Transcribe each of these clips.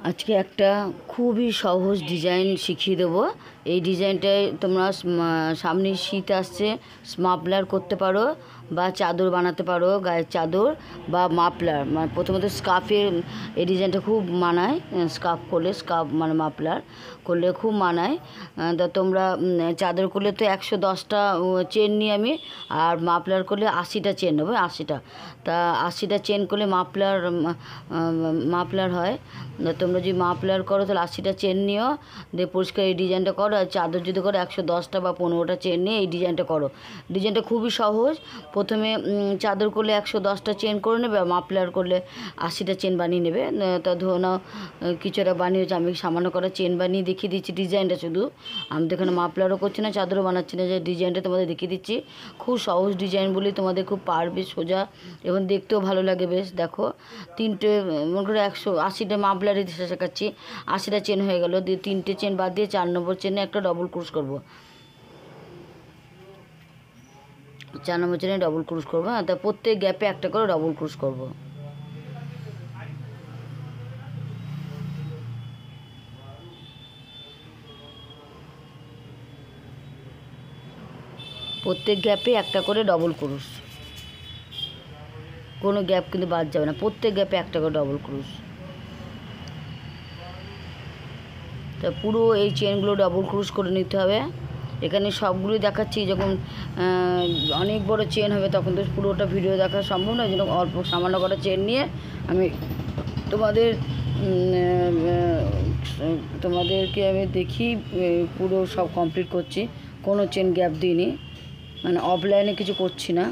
আজকে একটা খুবই সহজ ডিজাইন শিখিয়ে দেবো। এই ডিজাইনটায় তোমরা সামনে শীত আসছে, মাফলার করতে পারো বা চাদর বানাতে পারো, গায়ের চাদর বা মাফলার। মানে প্রথমত স্কার্ফের এই ডিজাইনটা খুব মানায়, স্কার্ফ করলে, স্কার্ফ মানে মাফলার করলে খুব মানায়। তা তোমরা চাদর করলে তো 110টা চেন নিই আমি, আর মাফলার করলে 80টা চেন নেবো, 80টা। তা 80টা চেন করলে মাফলার হয়। তোমরা যদি মাফলার করো তাহলে 80টা চেন নিও, দিয়ে পরিষ্কার এই ডিজাইনটা করো। আর চাদর যদি করো 110টা বা 15টা চেন নিয়ে এই ডিজাইনটা করো। ডিজাইনটা খুবই সহজ। প্রথমে চাদর করলে 110টা চেন করে নেবে, আর মাফলার করলে 80টা চেন বানিয়ে নেবে। তা ধরো নাও কিছুটা বানিয়েছে, আমি সামান্য করা চেন বানিয়ে দেখিয়ে দিচ্ছি ডিজাইনটা। শুধু আমি তো এখানে মাফলারও করছি না, চাদরও বানাচ্ছি না, যে ডিজাইনটা তোমাদের দেখিয়ে দিচ্ছি। খুব সহজ ডিজাইন বলি তোমাদের খুব পারবে, সোজা এবং দেখতেও ভালো লাগে বেশ। দেখো তিনটে মনে করে 180টা মাফলারই শেখাচ্ছি, 80টা চেন হয়ে গেল। দিয়ে 3টে চেন বাদ দিয়ে 4 নম্বর চেনে একটা ডবল ক্রুশ করবো, 4 নম্বর চেনে ডবল ক্রুশ করবো। তা প্রত্যেক গ্যাপে একটা করে ডবল ক্রুশ করবো। প্রত্যেক গ্যাপে একটা করে ডবল ক্রুশ, কোনো গ্যাপ কিন্তু বাদ যাবে না, প্রত্যেক গ্যাপে একটা করে ডবল ক্রুশ। তা পুরো এই চেনগুলো ডবল ক্রুশ করে নিতে হবে। এখানে সবগুলোই দেখাচ্ছি, যখন অনেক বড় চেন হবে তখন তো পুরোটা ভিডিও দেখা সম্ভব নয়, যেন অল্প সামান্য করা চেন নিয়ে আমি তোমাদেরকে আমি দেখি পুরো সব কমপ্লিট করছি, কোনো চেন গ্যাপ দিইনি, মানে অফলাইনে কিছু করছি না,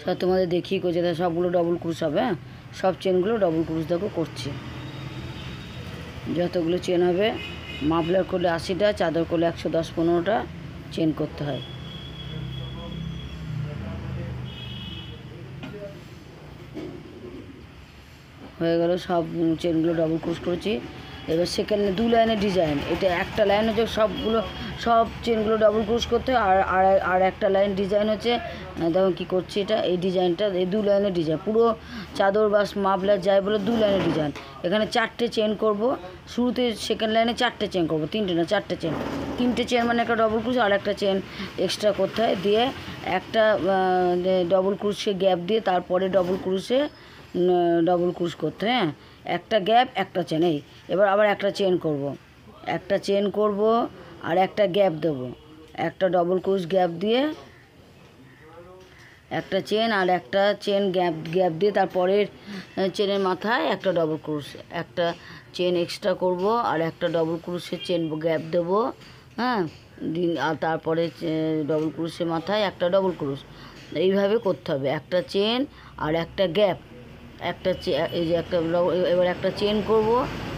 সব তোমাদের দেখিয়ে করছি। তা সবগুলো ডবল ক্রুশ হবে, হ্যাঁ সব চেনগুলো ডবল ক্রুশ দেখো করছি। যতগুলো চেন হবে, মাফলার করলে 80টা, চাদর করলে 110-15টা চেন করতে হয়। হয়ে গেল, সব চেনগুলো ডবল ক্রুশ করেছি। এবার সেখানে 2 লাইনের ডিজাইন, এটা একটা লাইন হচ্ছে সব চেনগুলো ডবল ক্রুশ করতে হয়। আর একটা লাইন ডিজাইন হচ্ছে, দেখো কী করছি, এটা এই ডিজাইনটা এই 2 লাইনের ডিজাইন, পুরো চাদর বা মাফলার যায় বলে 2 লাইনের ডিজাইন। এখানে 4টে চেন করব, শুরুতে সেকেন্ড লাইনে 4টে চেন করব, 3টে না 4টে চেন। 3টে চেন মানে একটা ডবল ক্রুশ, আর একটা চেন এক্সট্রা করতে হয়। দিয়ে একটা ডবল ক্রুশে গ্যাপ দিয়ে তারপরে ডবল ক্রুশ করতে, হ্যাঁ একটা গ্যাপ একটা চেন। এই এবার আবার একটা চেন করব, একটা চেন করব আর একটা গ্যাপ দেবো, একটা ডবল ক্রুশ গ্যাপ দিয়ে একটা চেন, আর একটা চেন গ্যাপ দিয়ে তারপরের চেনের মাথায় একটা ডবল ক্রুশ, একটা চেন এক্সট্রা করব আর একটা ডবল ক্রুশের চেন গ্যাপ দেবো, হ্যাঁ আর তারপরে ডবল ক্রুশের মাথায় একটা ডবল ক্রুশ। এইভাবে করতে হবে, একটা চেন আর একটা গ্যাপ, এই যে একটা এবার একটা চেন করব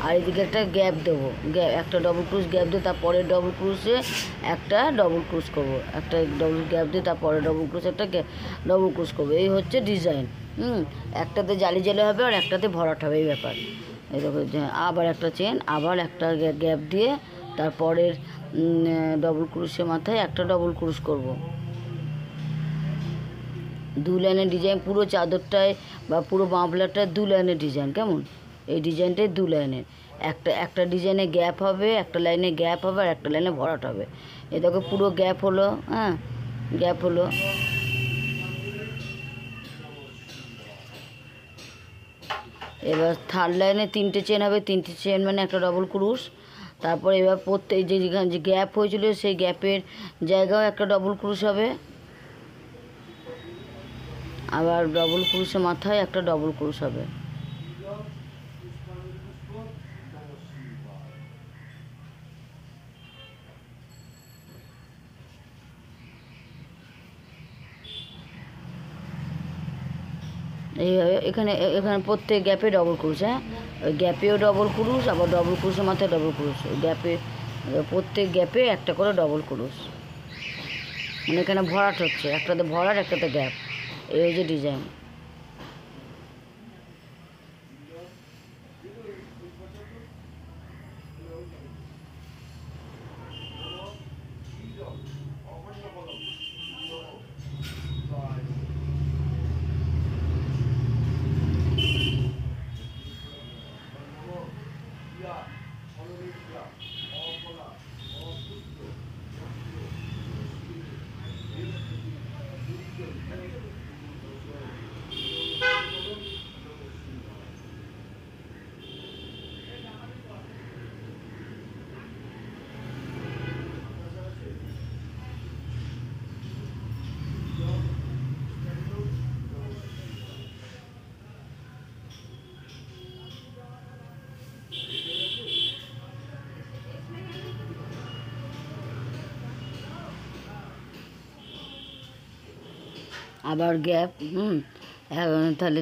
আর এদিকে একটা গ্যাপ দেবো, একটা ডবল ক্রুশ গ্যাপ দিয়ে তারপরে ডবল ক্রুশে একটা ডবল ক্রুশ করব, একটা ডবল গ্যাপ দিয়ে তারপরে ডবল ক্রুশ একটা ডবল ক্রুশ করবো। এই হচ্ছে ডিজাইন। একটাতে জালি জালি হবে আর একটাতে ভরাট হবে, এই ব্যাপার। এই দেখো, আবার একটা চেন, আবার একটা গ্যাপ দিয়ে তারপরের ডবল ক্রুশের মাথায় একটা ডবল ক্রুশ করব। 2 লাইনের ডিজাইন, পুরো চাদরটায় বা পুরো মাফলারটায় 2 লাইনের ডিজাইন। কেমন এই ডিজাইনটাই 2 লাইনের, একটা ডিজাইনে গ্যাপ হবে, একটা লাইনে গ্যাপ হবে আর একটা লাইনে ভরাট হবে। এ দেখো পুরো গ্যাপ হলো, হ্যাঁ গ্যাপ হলো। এবার থার্ড লাইনে 3টে চেন হবে, 3টে চেন মানে একটা ডবল ক্রুশ। তারপর এবার প্রত্যেক যেখানে যে গ্যাপ হয়েছিল সেই গ্যাপের জায়গাও একটা ডবল ক্রুশ হবে, আবার ডবল ক্রুশের মাথায় একটা ডবল ক্রুশ হবে। এইভাবে এখানে প্রত্যেক গ্যাপে ডবল ক্রুশ, হ্যাঁ ওই গ্যাপেও ডবল ক্রুশ, আবার ডবল ক্রুশের মাথায় ডবল ক্রুশ, গ্যাপে প্রত্যেক গ্যাপে একটা করে ডবল ক্রুশ। মানে এখানে ভরাট হচ্ছে, একটাতে ভরাট একটাতে গ্যাপ, এই হচ্ছে ডিজাইন। আবার গ্যাপ। তাহলে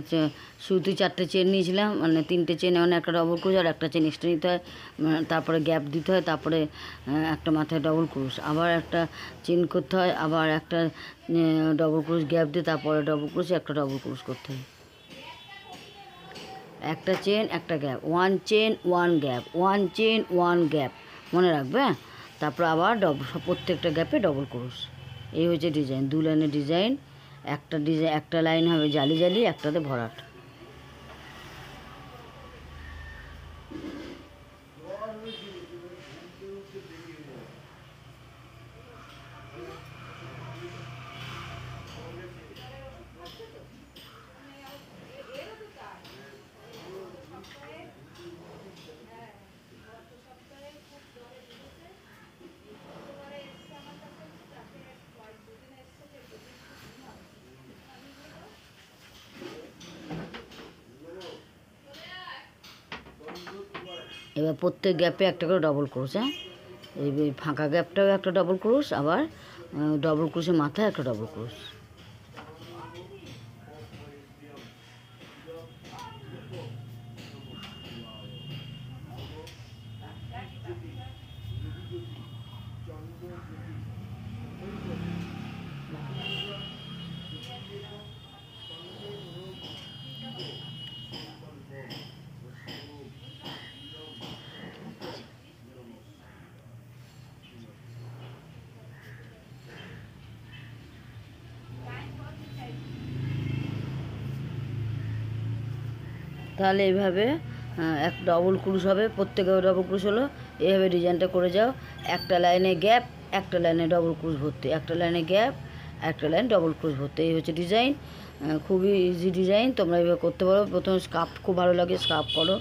শুরুতে 4টে চেন নিয়েছিলাম, মানে 3টে চেনে মানে একটা ডবল ক্রুশ আর একটা চেন এক্সট্রা নিতে হয়, তারপরে গ্যাপ দিতে হয়, তারপরে একটা মাথায় ডবল ক্রুশ, আবার একটা চেন করতে হয়, আবার একটা ডবল ক্রুশ গ্যাপ দিয়ে তারপরে ডবল ক্রুশ, একটা ডবল ক্রুশ করতে হয়। একটা চেন একটা gap, 1 chain 1 gap, 1 chain 1 gap, মনে রাখবে। তারপর আবার প্রত্যেকটা গ্যাপে ডবল ক্রুশ। এই হচ্ছে ডিজাইন, 2 লাইনের ডিজাইন। একটা লাইন হবে জালি জালি, একটাতে ভরাট। এবার প্রত্যেক গ্যাপে একটা করে ডবল ক্রোশ। এই ফাঁকা গ্যাপটাও একটা ডবল ক্রোশ, আবার ডবল ক্রোশের মাথায় একটা ডবল ক্রোশ। তাহলে এইভাবে এক ডবল ক্রুশ হবে, প্রত্যেকে ডবল ক্রুশ হলো। এইভাবে ডিজাইনটা করে যাও। একটা লাইনে গ্যাপ, একটা লাইনে ডবল ক্রুশ ভর্তি, একটা লাইনে গ্যাপ, একটা লাইন ডবল ক্রুশ ভর্তি। এই হচ্ছে ডিজাইন, খুবই ইজি ডিজাইন, তোমরা এইভাবে করতে পারো। প্রথমে স্কার্ফ খুব ভালো লাগে, স্কার্ফ করো।